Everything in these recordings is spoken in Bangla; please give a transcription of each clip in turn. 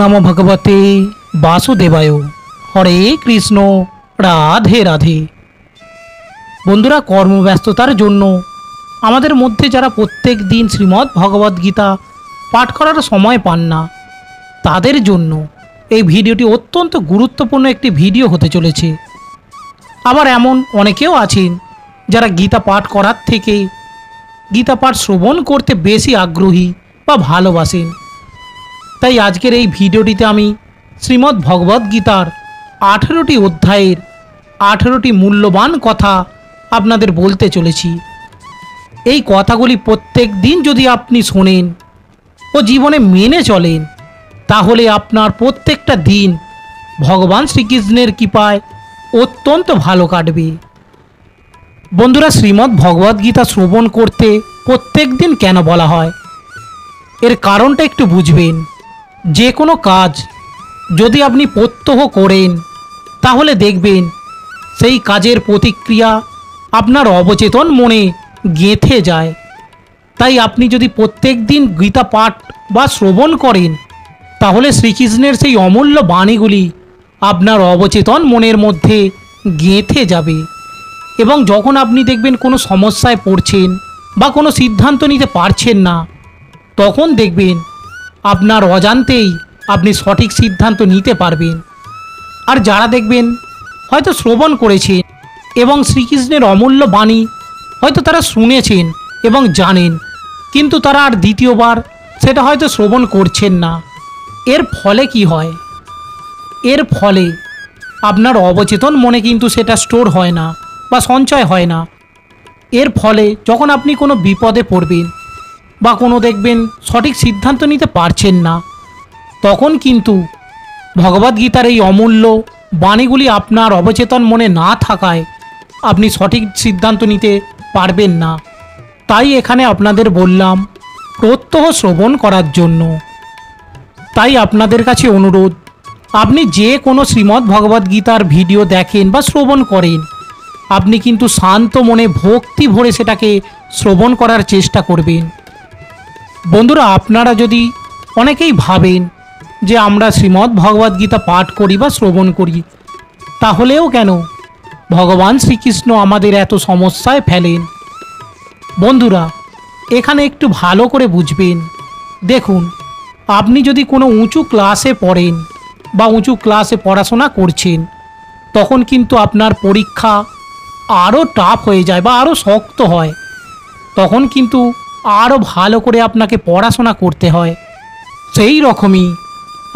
नमो भगवते वासुदेवाय। हरे कृष्ण राधे राधे। बंधुरा কর্মব্যস্ততার জন্য আমাদের মধ্যে যারা প্রত্যেক দিন শ্রীমদ্ ভগবদ গীতা পাঠ করার সময় পান না, তাদের জন্য এই ভিডিওটি অত্যন্ত গুরুত্বপূর্ণ একটি ভিডিও হতে চলেছে। আবার এমন অনেকেও আছেন যারা গীতা পাঠ করার থেকে গীতা পাঠ শ্রবণ করতে বেশি আগ্রহী বা ভালোবাসেন। তাই আজকের এই ভিডিওটিতে আমি শ্রীমদ্ ভগবদ গীতার 18টি অধ্যায়ের 18টি মূল্যবান কথা আপনাদের বলতে চলেছি। এই কথাগুলি প্রত্যেক দিন যদি আপনি শোনেন ও জীবনে মেনে চলেন, তাহলে আপনার প্রত্যেকটা দিন ভগবান শ্রীকৃষ্ণের কৃপায় অত্যন্ত ভালো কাটবে। বন্ধুরা, শ্রীমদ্ ভগবদ গীতা শ্রবণ করতে প্রত্যেক দিন কেন বলা হয়, এর কারণটা একটু বুঝবেন। যে কোনো কাজ যদি আপনি প্রত্যহ করেন, তাহলে দেখবেন সেই কাজের প্রতিক্রিয়া আপনার অবচেতন মনে গেঁথে যায়। তাই আপনি যদি প্রত্যেক দিন গীতা পাঠ বা শ্রবণ করেন, তাহলে শ্রীকৃষ্ণের সেই অমূল্য বাণীগুলি আপনার অবচেতন মনের মধ্যে গেঁথে যাবে। এবং যখন আপনি দেখবেন কোনো সমস্যায় পড়ছেন বা কোনো সিদ্ধান্ত নিতে পারছেন না, তখন দেখবেন আপনার অজান্তেই আপনি সঠিক সিদ্ধান্ত নিতে পারবেন। আর যারা দেখবেন হয়তো শ্রবণ করেছেন এবং শ্রীকৃষ্ণের অমূল্য বাণী হয়তো তারা শুনেছেন এবং জানেন, কিন্তু তারা আর দ্বিতীয়বার সেটা হয়তো শ্রবণ করছেন না, এর ফলে কি হয়? এর ফলে আপনার অবচেতন মনে কিন্তু সেটা স্টোর হয় না বা সঞ্চয় হয় না। এর ফলে যখন আপনি কোনো বিপদে পড়বেন বা কোনো দেখবেন সঠিক সিদ্ধান্ত নিতে পারছেন না, তখন কিন্তু ভগবদ্গীতার এই অমূল্য বাণীগুলি আপনার অবচেতন মনে না থাকায় আপনি সঠিক সিদ্ধান্ত নিতে পারবেন না। তাই এখানে আপনাদের বললাম প্রত্যহ শ্রবণ করার জন্য। তাই আপনাদের কাছে অনুরোধ, আপনি যে কোনো শ্রীমদ্ ভগবদ গীতার ভিডিও দেখেন বা শ্রবণ করেন, আপনি কিন্তু শান্ত মনে ভক্তি ভরে সেটাকে শ্রবণ করার চেষ্টা করবেন। বন্ধুরা, আপনারা যদি অনেকেই ভাবেন যে আমরা শ্রীমদ্ ভগবদ গীতা পাঠ করি বা শ্রবণ করি, তাহলেও কেন ভগবান শ্রীকৃষ্ণ আমাদের এত সমস্যায় ফেলেন? বন্ধুরা, এখানে একটু ভালো করে বুঝবেন। দেখুন, আপনি যদি কোনো উঁচু ক্লাসে পড়েন বা উঁচু ক্লাসে পড়াশোনা করছেন, তখন কিন্তু আপনার পরীক্ষা আরও টাফ হয়ে যায় বা আরও শক্ত হয়। তখন কিন্তু আরও ভালো করে আপনাকে পড়াশোনা করতে হয়। সেই রকমই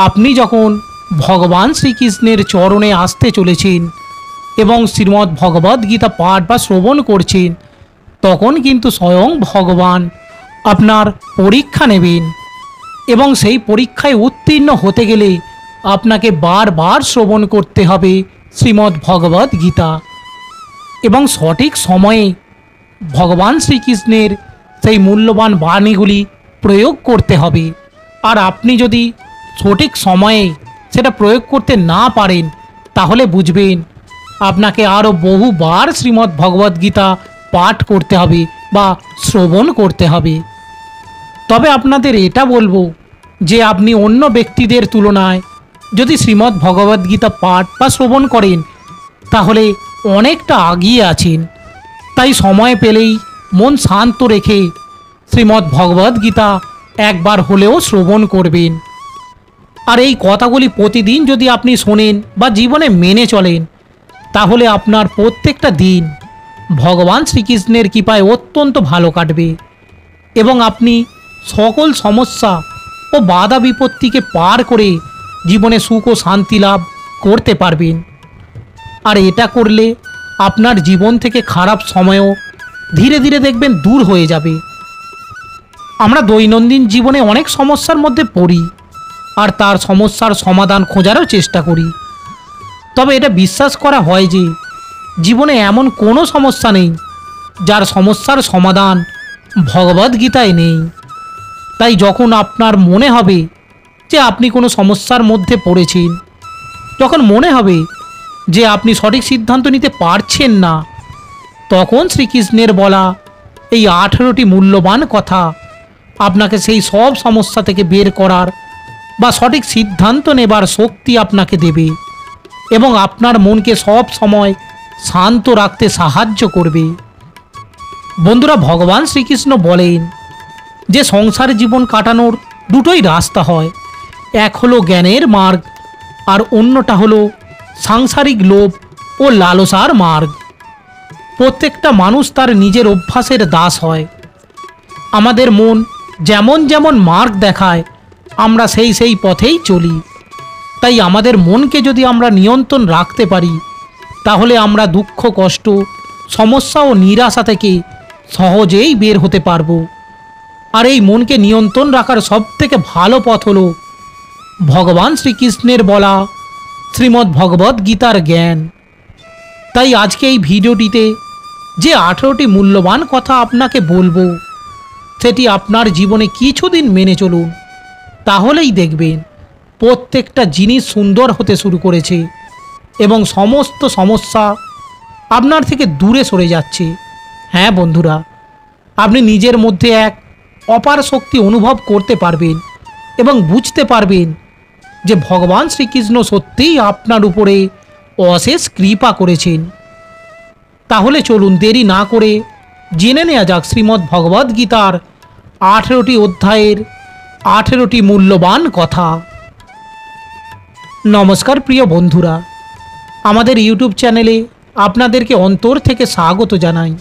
আপনি যখন ভগবান শ্রীকৃষ্ণের চরণে আসতে চলেছেন এবং শ্রীমদ্ ভগবদ গীতা পাঠ বা শ্রবণ করছেন, তখন কিন্তু স্বয়ং ভগবান আপনার পরীক্ষা নেবেন এবং সেই পরীক্ষায় উত্তীর্ণ হতে গেলে আপনাকে বারবার শ্রবণ করতে হবে শ্রীমদ্ ভগবদ গীতা এবং সঠিক সময়ে ভগবান শ্রীকৃষ্ণের সেই মূল্যবান বাণীগুলি প্রয়োগ করতে হবে। আর আপনি যদি সঠিক সময়ে সেটা প্রয়োগ করতে না পারেন, তাহলে বুঝবেন আপনাকে আরও বহুবার শ্রীমদ্ ভগবদ গীতা পাঠ করতে হবে বা শ্রবণ করতে হবে। তবে আপনাদের এটা বলবো যে আপনি অন্য ব্যক্তিদের তুলনায় যদি শ্রীমদ্ ভগবদ গীতা পাঠ বা শ্রবণ করেন, তাহলে অনেকটা এগিয়ে আছেন। তাই সময় পেলেই মন শান্ত রেখে শ্রীমদ্ ভগবদ গীতা একবার হলেও শ্রবণ করবেন। আর এই কথাগুলি প্রতিদিন যদি আপনি শোনেন বা জীবনে মেনে চলেন, তাহলে আপনার প্রত্যেকটা দিন ভগবান শ্রীকৃষ্ণের কৃপায় অত্যন্ত ভালো কাটবে এবং আপনি সকল সমস্যা ও বাধা বিপত্তিকে পার করে জীবনে সুখ ও শান্তি লাভ করতে পারবেন। আর এটা করলে আপনার জীবন থেকে খারাপ সময়ও ধীরে ধীরে দেখবেন দূর হয়ে যাবে। আমরা দৈনন্দিন জীবনে অনেক সমস্যার মধ্যে পড়ি আর তার সমস্যার সমাধান খোঁজারও চেষ্টা করি। তবে এটা বিশ্বাস করা হয় যে জীবনে এমন কোনো সমস্যা নেই যার সমস্যার সমাধান ভগবদ্গীতায় নেই। তাই যখন আপনার মনে হবে যে আপনি কোনো সমস্যার মধ্যে পড়েছেন, যখন মনে হবে যে আপনি সঠিক সিদ্ধান্ত নিতে পারছেন না, তখন শ্রীকৃষ্ণের বলা এই 18টি মূল্যবান কথা আপনাকে সেই সব সমস্যা থেকে বের করার বা সঠিক সিদ্ধান্ত নেবার শক্তি আপনাকে দেবে এবং আপনার মনকে সব সময় শান্ত রাখতে সাহায্য করবে। বন্ধুরা, ভগবান শ্রীকৃষ্ণ বলেন যে সংসার জীবন কাটানোর দুটোই রাস্তা হয়, এক হলো জ্ঞানের মার্গ আর অন্যটা হলো সাংসারিক লোভ ও লালসার মার্গ। প্রত্যেকটা মানুষ তার নিজের অভ্যাসের দাস হয়। আমাদের মন যেমন যেমন মার্গ দেখায় আমরা সেই পথেই চলি। তাই আমাদের মনকে যদি আমরা নিয়ন্ত্রণ রাখতে পারি তাহলে আমরা দুঃখ, কষ্ট, সমস্যা ও নিরাশা থেকে সহজেই বের হতে পারবো। আর এই মনকে নিয়ন্ত্রণ রাখার সবথেকে ভালো পথ হলো ভগবান শ্রীকৃষ্ণের বলা শ্রীমদ্ ভগবদ্ গীতার জ্ঞান। তাই আজকে এই ভিডিওটিতে যে 18টি মূল্যবান কথা আপনাকে বলবো সেটি আপনার জীবনে কিছুদিন মেনে চলুন, তাহলেই দেখবেন প্রত্যেকটা জিনিস সুন্দর হতে শুরু করেছে এবং সমস্ত সমস্যা আপনার থেকে দূরে সরে যাচ্ছে। হ্যাঁ বন্ধুরা, আপনি নিজের মধ্যে এক অপার শক্তি অনুভব করতে পারবেন এবং বুঝতে পারবেন যে ভগবান শ্রীকৃষ্ণ সত্যিই আপনার উপরে অশেষ কৃপা করেছেন। তাহলে চলুন দেরি না করে জেনে নেওয়া যাক শ্রীমদ্ ভগবদ্ গীতার 18টি অধ্যায়ের 18টি মূল্যবান কথা। নমস্কার প্রিয় বন্ধুরা, আমাদের ইউটিউব চ্যানেলে আপনাদেরকে অন্তর থেকে স্বাগত জানাই।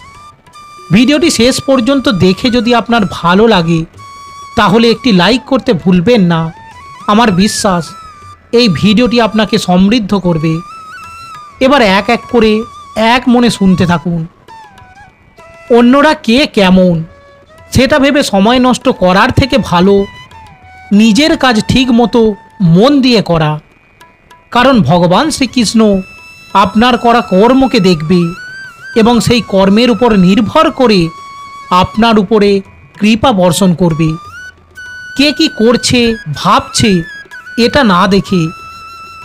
ভিডিওটি শেষ পর্যন্ত দেখে যদি আপনার ভালো লাগে তাহলে একটি লাইক করতে ভুলবেন না। আমার বিশ্বাস এই ভিডিওটি আপনাকে সমৃদ্ধ করবে। এবার এক এক করে এক মনে শুনতে থাকুন। অন্যরা কে কেমন সেটা ভেবে সময় নষ্ট করার থেকে ভালো নিজের কাজ ঠিক মতো মন দিয়ে করা। কারণ ভগবান শ্রীকৃষ্ণ আপনার করা কর্মকে দেখবে এবং সেই কর্মের উপর নির্ভর করে আপনার উপরে কৃপা বর্ষণ করবে। কে কি করছে ভাবছে এটা না দেখে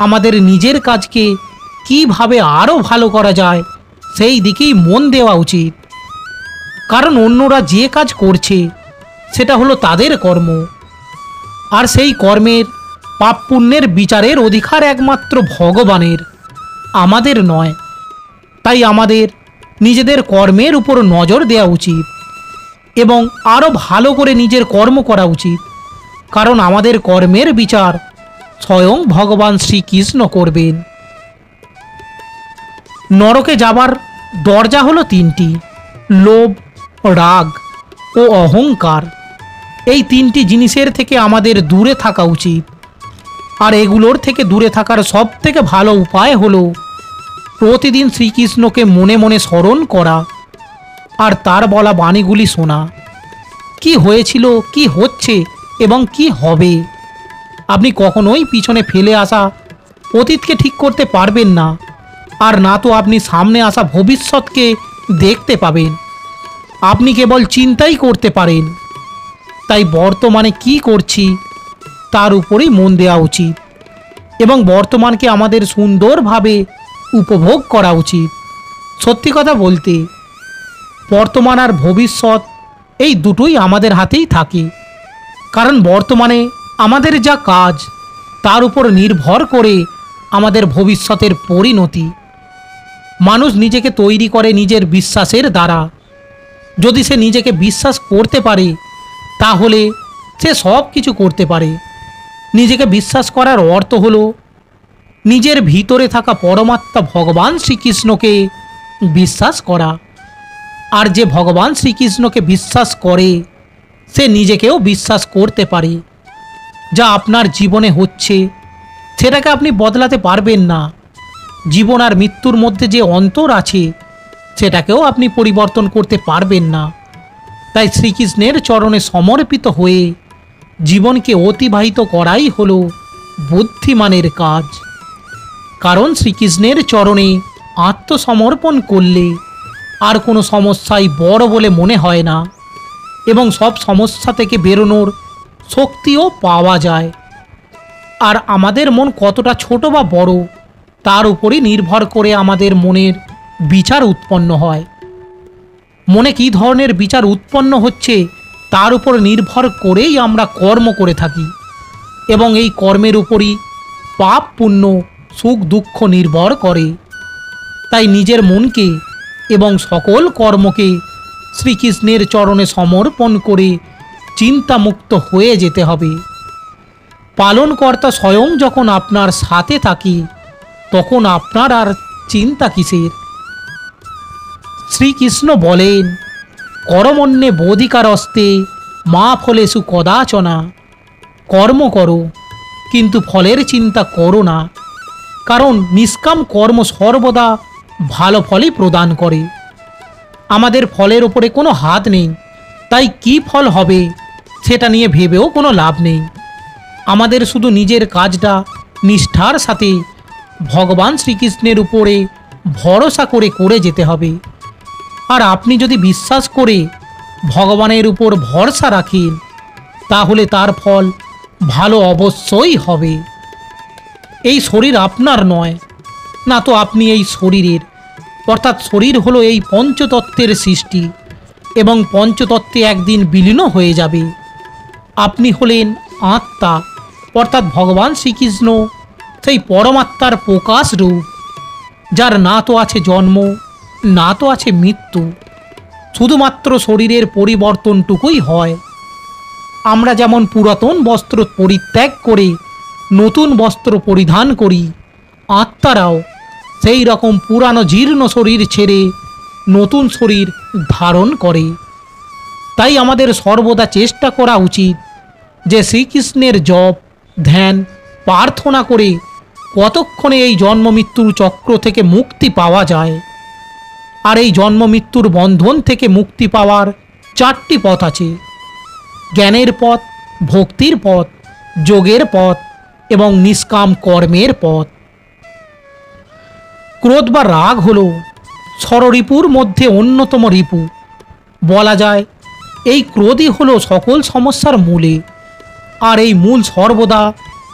আমাদের নিজের কাজকে কিভাবে আরও ভালো করা যায় সেই দিকেই মন দেওয়া উচিত। কারণ অন্যরা যে কাজ করছে সেটা হলো তাদের কর্ম, আর সেই কর্মের পাপ পুণ্যের বিচারের অধিকার একমাত্র ভগবানের, আমাদের নয়। তাই আমাদের নিজেদের কর্মের উপর নজর দেওয়া উচিত এবং আরও ভালো করে নিজের কর্ম করা উচিত। কারণ আমাদের কর্মের বিচার স্বয়ং ভগবান শ্রীকৃষ্ণ করবেন। নরকে যাবার দরজা হলো 3টি: লোভ, রাগ ও অহংকার। এই 3টি জিনিসের থেকে আমাদের দূরে থাকা উচিত। আর এগুলোর থেকে দূরে থাকার সব থেকে ভালো উপায় হলো প্রতিদিন শ্রীকৃষ্ণকে মনে মনে স্মরণ করা আর তার বলা বাণীগুলি শোনা। কি হয়েছিল, কি হচ্ছে এবং কি হবে। আপনি কখনোই পিছনে ফেলে আসা অতীতকে ঠিক করতে পারবেন না, আর না তো আপনি সামনে আসা ভবিষ্যৎকে দেখতে পাবেন। আপনি কেবল চিন্তাই করতে পারেন। তাই বর্তমানে কি করছি তার উপরেই মন দেওয়া উচিত এবং বর্তমানকে আমাদের সুন্দরভাবে উপভোগ করা উচিত। সত্যি কথা বলতে বর্তমান আর ভবিষ্যৎ এই দুটোই আমাদের হাতেই থাকে। কারণ বর্তমানে আমাদের যা কাজ তার উপর নির্ভর করে আমাদের ভবিষ্যতের পরিণতি। মানুষ নিজেকে তৈরি করে নিজের বিশ্বাসের দ্বারা। যদি সে নিজেকে বিশ্বাস করতে পারে তাহলে সে সব কিছু করতে পারে। নিজেকে বিশ্বাস করার অর্থ হলো নিজের ভিতরে থাকা পরমাত্মা ভগবান শ্রীকৃষ্ণকে বিশ্বাস করা। আর যে ভগবান শ্রীকৃষ্ণকে বিশ্বাস করে সে নিজেকেও বিশ্বাস করতে পারে। যা আপনার জীবনে হচ্ছে সেটাকে আপনি বদলাতে পারবেন না। জীবন আর মৃত্যুর মধ্যে যে অন্তর আছে সেটাকেও আপনি পরিবর্তন করতে পারবেন না। তাই শ্রীকৃষ্ণের চরণে সমর্পিত হয়ে জীবনকে অতিবাহিত করাই হলো বুদ্ধিমানের কাজ। কারণ শ্রীকৃষ্ণের চরণে আত্মসমর্পণ করলে আর কোনো সমস্যাই বড় বলে মনে হয় না এবং সব সমস্যা থেকে বেরোনোর শক্তিও পাওয়া যায়। আর আমাদের মন কতটা ছোট বা বড় তার উপরই নির্ভর করে আমাদের মনের বিচার উৎপন্ন হয়। মনে কী ধরনের বিচার উৎপন্ন হচ্ছে তার উপর নির্ভর করেই আমরা কর্ম করে থাকি। এবং এই কর্মের উপরই পাপ পুণ্য সুখ দুঃখ নির্ভর করে। তাই নিজের মনকে এবং সকল কর্মকে শ্রীকৃষ্ণের চরণে সমর্পণ করে চিন্তামুক্ত হয়ে যেতে হবে। পালনকর্তা স্বয়ং যখন আপনার সাথে থাকে তখন আপনার আর চিন্তা কিসের? শ্রীকৃষ্ণ বলেন, কর্মণ্যে বোধিকারস্তে মা ফলেষু কদাচনা। কর্ম করো, কিন্তু ফলের চিন্তা করো না, কারণ নিষ্কাম কর্ম সর্বদা ভালো ফলই প্রদান করে। আমাদের ফলের ওপরে কোনো হাত নেই, তাই কি ফল হবে সেটা নিয়ে ভেবেও কোনো লাভ নেই। আমাদের শুধু নিজের কাজটা নিষ্ঠার সাথে ভগবান শ্রীকৃষ্ণের উপরে ভরসা করে করে যেতে হবে। আর আপনি যদি বিশ্বাস করে ভগবানের উপর ভরসা রাখেন তাহলে তার ফল ভালো অবশ্যই হবে। এই শরীর আপনার নয়, না তো আপনি এই শরীরের। অর্থাৎ শরীর হলো এই পঞ্চতত্ত্বের সৃষ্টি এবং পঞ্চতত্ত্বে একদিন বিলীন হয়ে যাবে। আপনি হলেন আত্মা, অর্থাৎ ভগবান শ্রীকৃষ্ণ সেই পরমাত্মার প্রকাশ রূপ, যার না তো আছে জন্ম, না তো আছে মৃত্যু, শুধুমাত্র শরীরের পরিবর্তনটুকুই হয়। আমরা যেমন পুরাতন বস্ত্র পরিত্যাগ করে নতুন বস্ত্র পরিধান করি, আত্মারাও সেই রকম পুরানো জীর্ণ শরীর ছেড়ে নতুন শরীর ধারণ করে। তাই আমাদের সর্বদা চেষ্টা করা উচিত যে শ্রীকৃষ্ণের জপ ধ্যান প্রার্থনা করে কতক্ষণে এই জন্ম মৃত্যুর চক্র থেকে মুক্তি পাওয়া যায়। আর এই জন্ম মৃত্যুর বন্ধন থেকে মুক্তি পাওয়ার 4টি পথ আছে: জ্ঞানের পথ, ভক্তির পথ, যোগের পথ এবং নিষ্কাম কর্মের পথ। ক্রোধ বা রাগ হল ষড়রিপুর মধ্যে অন্যতম রিপু। বলা যায় এই ক্রোধই হলো সকল সমস্যার মূলে। আর এই মূল সর্বদা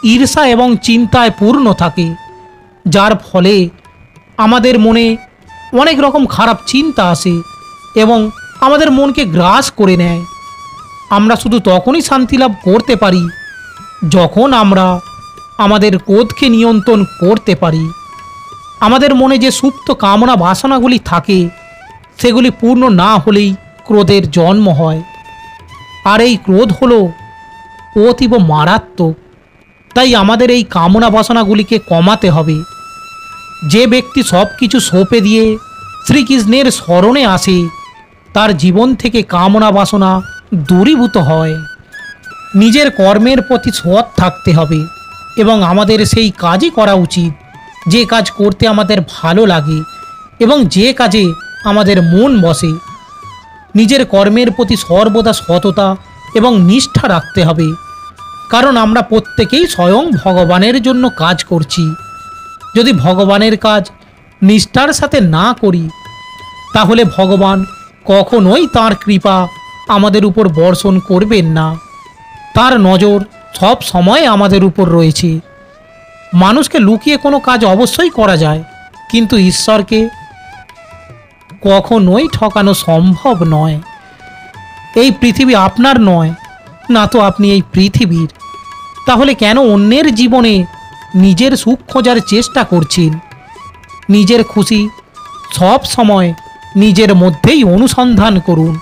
ঈর্ষা এবং চিন্তায় পূর্ণ থাকে, যার ফলে আমাদের মনে অনেক রকম খারাপ চিন্তা আসে এবং আমাদের মনকে গ্রাস করে নেয়। আমরা শুধু তখনই শান্তি লাভ করতে পারি যখন আমরা আমাদের ক্রোধকে নিয়ন্ত্রণ করতে পারি। আমাদের মনে যে সুপ্ত কামনা বাসনাগুলি থাকে সেগুলি পূর্ণ না হলেই ক্রোধের জন্ম হয়। আর এই ক্রোধ হলো অতীব মারাত্মক। তাই আমাদের এই কামনা বাসনাগুলিকে কমাতে হবে। যে ব্যক্তি সব কিছু সঁপে দিয়ে শ্রীকৃষ্ণের শরণে আসে তার জীবন থেকে কামনা বাসনা দূরীভূত হয়। নিজের কর্মের প্রতি সৎ থাকতে হবে এবং আমাদের সেই কাজই করা উচিত যে কাজ করতে আমাদের ভালো লাগে এবং যে কাজে আমাদের মন বসে। নিজের কর্মের প্রতি সর্বদা সততা এবং নিষ্ঠা রাখতে হবে, কারণ আমরা প্রত্যেকেই স্বয়ং ভগবানের জন্য কাজ করছি। যদি ভগবানের কাজ নিষ্ঠার সাথে না করি তাহলে ভগবান কখনোই তাঁর কৃপা আমাদের উপর বর্ষণ করবেন না। তার নজর সব সময় আমাদের উপর রয়েছে। মানুষকে লুকিয়ে কোনো কাজ অবশ্যই করা যায়, কিন্তু ঈশ্বরকে কখনোই ঠকানো সম্ভব নয়। এই পৃথিবী আপনার নয়, না তো আপনি এই পৃথিবীর। তাহলে কেন অন্যের জীবনে নিজের সুখ খোঁজার চেষ্টা করছেন? নিজের খুশি সব সময় নিজের মধ্যেই অনুসন্ধান করুন,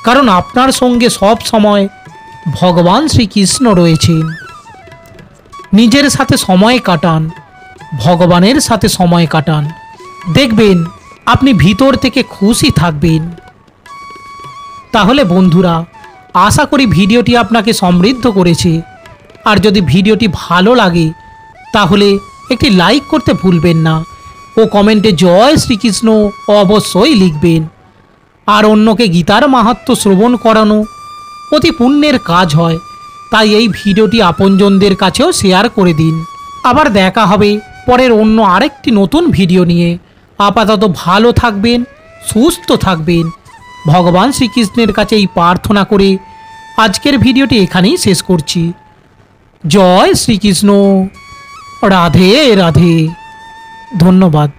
কারণ আপনার সঙ্গে সব সময় ভগবান শ্রীকৃষ্ণ রয়েছেন। নিজের সাথে সময় কাটান, ভগবানের সাথে সময় কাটান, দেখবেন আপনি ভিতর থেকে খুশি থাকবেন। তাহলে বন্ধুরা, আশা করি ভিডিওটি আপনাকে সমৃদ্ধ করেছে। আর যদি ভিডিওটি ভালো লাগে তাহলে একটি লাইক করতে ভুলবেন না ও কমেন্টে জয় শ্রীকৃষ্ণ অবশ্যই লিখবেন। আর অন্যকে গীতার মাহাত্ম্য শ্রবণ করানো অতি পুণ্যের কাজ হয়, তাই এই ভিডিওটি আপনজনদের কাছেও শেয়ার করে দিন। আবার দেখা হবে পরের অন্য আরেকটি নতুন ভিডিও নিয়ে। আপাতত ভালো থাকবেন, সুস্থ থাকবেন। ভগবান শ্রীকৃষ্ণের কাছে এই প্রার্থনা করে আজকের ভিডিওটি এখানেই শেষ করছি। জয় শ্রীকৃষ্ণ, রাধে রাধে। ধন্যবাদ।